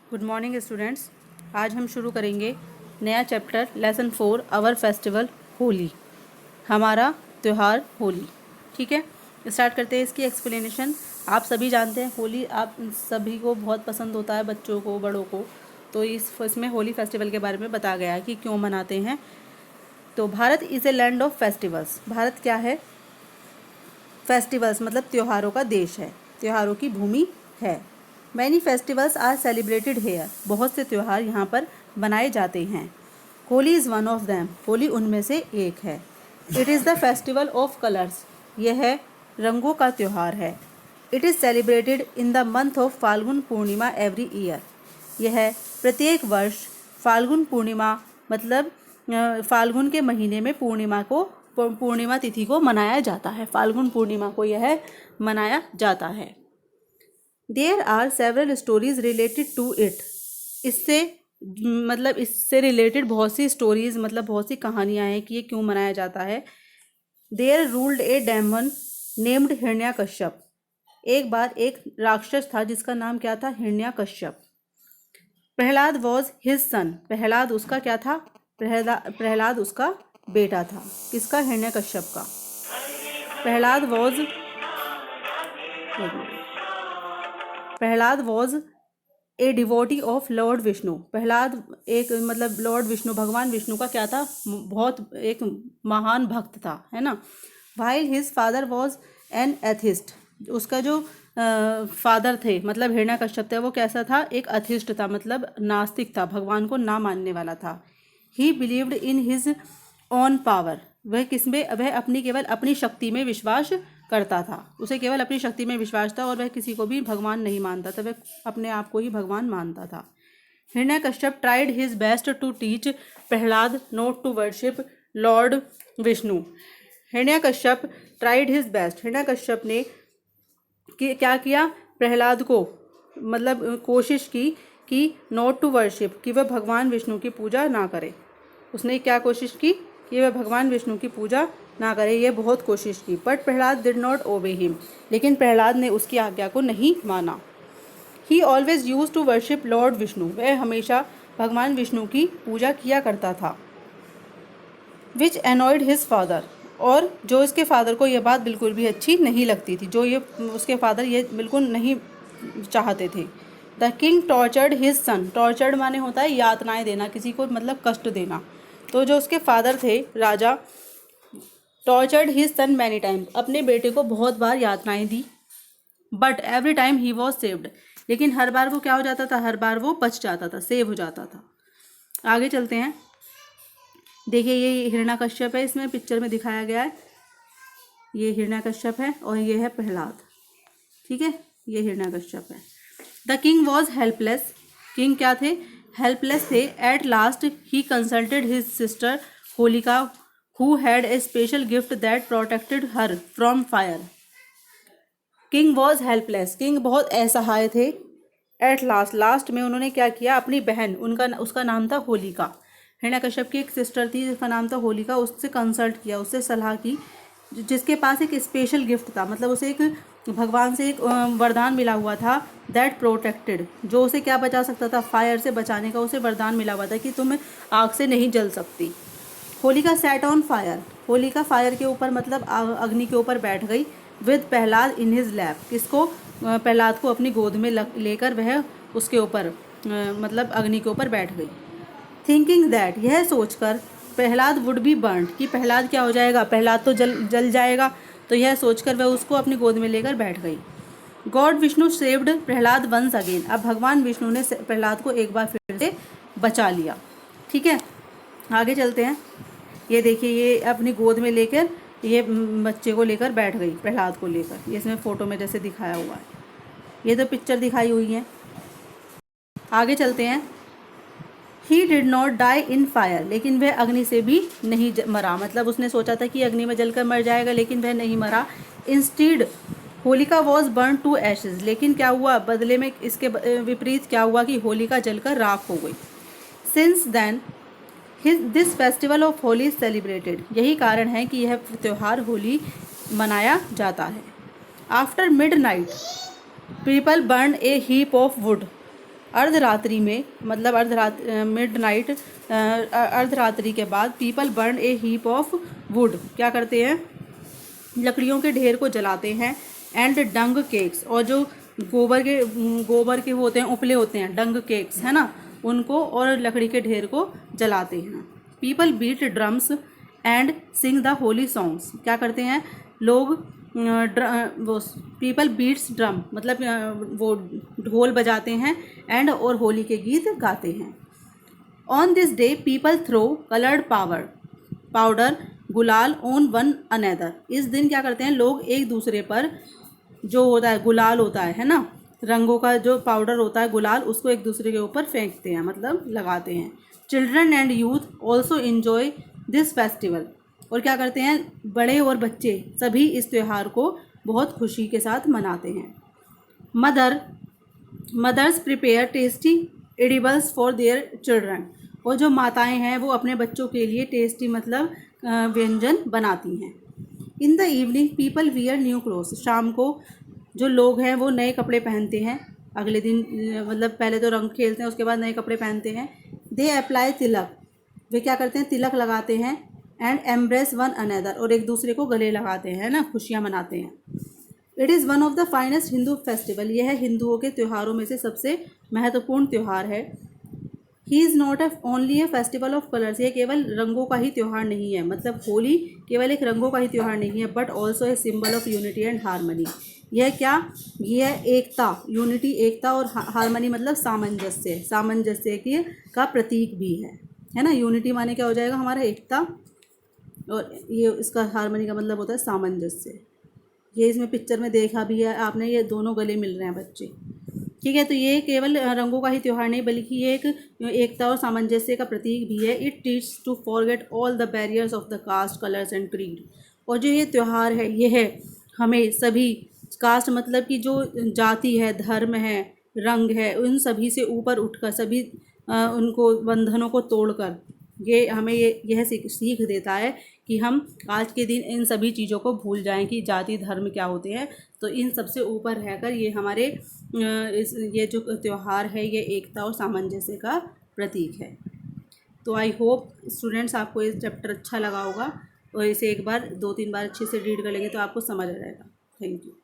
Good morning students. आज हम शुरू करेंगे नया chapter lesson 4 our festival Holi, हमारा त्यौहार होली। ठीक है, स्टार्ट करते हैं इसकी एक्सप्लेनेशन। आप सभी जानते हैं होली आप सभी को बहुत पसंद होता है, बच्चों को बड़ों को। तो इसमें होली फेस्टिवल के बारे में बताया गया है कि क्यों मनाते हैं। तो Bharat is a land of festivals. Bharat क्या है? फेस्टिवल्स मतलब त्योहारों का देश है, त्योहारों की भूमि है। Many festivals are celebrated here. बहुत से त्यौहार यहाँ पर बनाए जाते हैं। Holi is one of them. Holi उनमें से एक है। It is the festival of colours. यह है रंगों का त्यौहार है। It is celebrated in the month of Phalgun Purnima every year. यह प्रत्येक वर्ष फाल्गुन पूर्णिमा मतलब फाल्गुन के महीने में पूर्णिमा तिथि को मनाया जाता है। फाल्गुन पूर्णिमा को यह मनाया जाता है। There are several stories related to it. इससे रिलेटेड बहुत सी स्टोरीज मतलब बहुत सी कहानियाँ हैं कि ये क्यों मनाया जाता है। There ruled a demon named Hiranyakashyap. एक बार एक राक्षस था जिसका नाम क्या था? Hiranyakashyap. Prahlad was his son. Prahlad उसका क्या था? प्रहलाद उसका बेटा था। किसका? हिरण्यकश्यप का। Prahlad was a devotee of Lord Vishnu. Prahlad एक मतलब लॉर्ड विष्णु, भगवान विष्णु का क्या था? बहुत एक महान भक्त था, है ना। While his father was an atheist. उसका जो फादर थे मतलब हिरण्यकश्यप थे, वो कैसा था? एक अथिस्ट था, मतलब नास्तिक था, भगवान को ना मानने वाला था। ही believed in his on power. वह केवल अपनी शक्ति में विश्वास करता था। उसे केवल अपनी शक्ति में विश्वास था और वह किसी को भी भगवान नहीं मानता था, वह अपने आप को ही भगवान मानता था। Hiranyakashyap tried his best to teach Prahlad not to worship Lord Vishnu. Hiranyakashyap tried his best. Hiranyakashyap ने क्या किया? प्रहलाद को मतलब कोशिश की कि नॉट टू वर्शिप, कि वह भगवान विष्णु की पूजा ना करे। उसने क्या कोशिश की? कि वह भगवान विष्णु की पूजा ना करे, ये बहुत कोशिश की। But Prahlad did not obey him. लेकिन प्रहलाद ने उसकी आज्ञा को नहीं माना। He always use to worship Lord Vishnu. वह हमेशा भगवान विष्णु की पूजा किया करता था। Which annoyed his father. और जो इसके फादर को यह बात बिल्कुल भी अच्छी नहीं लगती थी, जो ये उसके फादर ये बिल्कुल नहीं चाहते थे। The king tortured his sun. Tortured माने होता है यातनाएं देना, किसी को मतलब कष्ट देना। तो जो उसके फादर थे राजा, tortured his son many time. अपने बेटे को बहुत बार यातनाएं दी। But every time he was saved. लेकिन हर बार वो क्या हो जाता था? हर बार वो बच जाता था, सेव हो जाता था। आगे चलते हैं। देखिए ये हिरण्यकश्यप है, इसमें पिक्चर में दिखाया गया है। ये हिरण्यकश्यप है और ये है प्रहलाद। ठीक है, ये हिरण्यकश्यप है। The king was helpless. King क्या थे? हेल्पलेस थे। At last he consulted his sister Holika who had a special gift that protected her from fire. King was helpless. King बहुत असहाय थे। एट लास्ट में उन्होंने क्या किया? अपनी बहन, उसका नाम था होलिका। हिरण्यकश्यप की एक सिस्टर थी जिसका नाम था होलिका। उससे कंसल्ट किया, उससे सलाह की, जिसके पास एक स्पेशल गिफ्ट था, मतलब उसे एक भगवान से एक वरदान मिला हुआ था। दैट प्रोटेक्टेड, जो उसे क्या बचा सकता था? फायर से बचाने का उसे वरदान मिला हुआ था कि तुम आग से नहीं जल सकती। Holika sat on fire. Holika fire के ऊपर मतलब अग्नि के ऊपर बैठ गई। With Prahlad in his lap. किसको? प्रहलाद को अपनी गोद में लेकर वह उसके ऊपर मतलब अग्नि के ऊपर बैठ गई। थिंकिंग दैट, यह सोचकर प्रहलाद वुड बी बर्न, कि प्रहलाद क्या हो जाएगा? प्रहलाद तो जल जाएगा। तो यह सोचकर वह उसको अपनी गोद में लेकर बैठ गई। God Vishnu saved Prahlad once again. अब भगवान विष्णु ने प्रहलाद को एक बार फिर से बचा लिया। ठीक है, आगे चलते हैं। ये देखिए ये अपनी गोद में लेकर ये बच्चे को लेकर बैठ गई, प्रहलाद को लेकर। ये इसमें फ़ोटो में जैसे दिखाया हुआ है, ये तो पिक्चर दिखाई हुई है। आगे चलते हैं। He did not die in fire. लेकिन वह अग्नि से भी नहीं मरा, मतलब उसने सोचा था कि अग्नि में जलकर मर जाएगा, लेकिन वह नहीं मरा। Instead Holika was burn to ashes. लेकिन क्या हुआ? बदले में इसके विपरीत क्या हुआ कि होलिका जलकर राख हो गई। Since then this festival of Holi is celebrated. यही कारण है कि यह त्यौहार होली मनाया जाता है। After midnight people burn a heap of wood. अर्धरात्रि में मतलब मिडनाइट अर्धरात्रि के बाद people burn a heap of wood, क्या करते हैं, लकड़ियों के ढेर को जलाते हैं। एंड डंग केक्स, और जो गोबर के वो होते हैं, उपले होते हैं, डंग केक्स है ना, उनको और लकड़ी के ढेर को जलाते हैं। People beat drums and sing the Holi songs, क्या करते हैं लोग, वो पीपल बीट्स ड्रम मतलब वो ढोल बजाते हैं एंड और होली के गीत गाते हैं। On this day people throw coloured powder gulal on one another, इस दिन क्या करते हैं लोग एक दूसरे पर जो होता है गुलाल होता है ना, रंगों का जो पाउडर होता है गुलाल, उसको एक दूसरे के ऊपर फेंकते हैं मतलब लगाते हैं। Children and youth also enjoy this festival, और क्या करते हैं बड़े और बच्चे सभी इस त्यौहार को बहुत खुशी के साथ मनाते हैं। Mothers prepare tasty edibles for their children, और जो माताएं हैं वो अपने बच्चों के लिए टेस्टी मतलब व्यंजन बनाती हैं। In the evening people wear new clothes, शाम को जो लोग हैं वो नए कपड़े पहनते हैं, अगले दिन मतलब पहले तो रंग खेलते हैं उसके बाद नए कपड़े पहनते हैं। दे अप्लाई तिलक, वे क्या करते हैं तिलक लगाते हैं। एंड एम्ब्रेस वन अनदर, और एक दूसरे को गले लगाते हैं ना, खुशियाँ मनाते हैं। It is one of the finest Hindu festival, यह हिंदुओं के त्योहारों में से सबसे महत्वपूर्ण त्यौहार है। He is not only A festival of colours, ये केवल रंगों का ही त्यौहार नहीं है, मतलब होली केवल एक रंगों का ही त्यौहार नहीं है, but also a symbol of unity and harmony. यह क्या, यह एकता, यूनिटी एकता, और हारमनी मतलब सामंजस्य की का प्रतीक भी है ना। यूनिटी माने क्या हो जाएगा हमारा एकता, और ये इसका हारमनी का मतलब होता है सामंजस्य। ये इसमें पिक्चर में देखा भी है आपने, ये दोनों गले मिल रहे हैं बच्चे, ठीक है। तो ये केवल रंगों का ही त्यौहार नहीं बल्कि ये एक एकता और सामंजस्य का प्रतीक भी है। It teach to forget all the barriers of the caste colours and creed, और जो ये त्यौहार है ये है हमें सभी कास्ट मतलब कि जो जाति है, धर्म है, रंग है, उन सभी से ऊपर उठकर सभी उनको बंधनों को तोड़कर ये हमें यह सीख देता है कि हम आज के दिन इन सभी चीज़ों को भूल जाएं कि जाति धर्म क्या होते हैं। तो इन सबसे ऊपर रहकर ये हमारे ये जो त्यौहार है ये एकता और सामंजस्य का प्रतीक है। तो आई होप स्टूडेंट्स आपको ये चैप्टर अच्छा लगा होगा, और इसे एक बार 2-3 बार अच्छे से रीड कर लेंगे तो आपको समझ आ जाएगा। Thank you.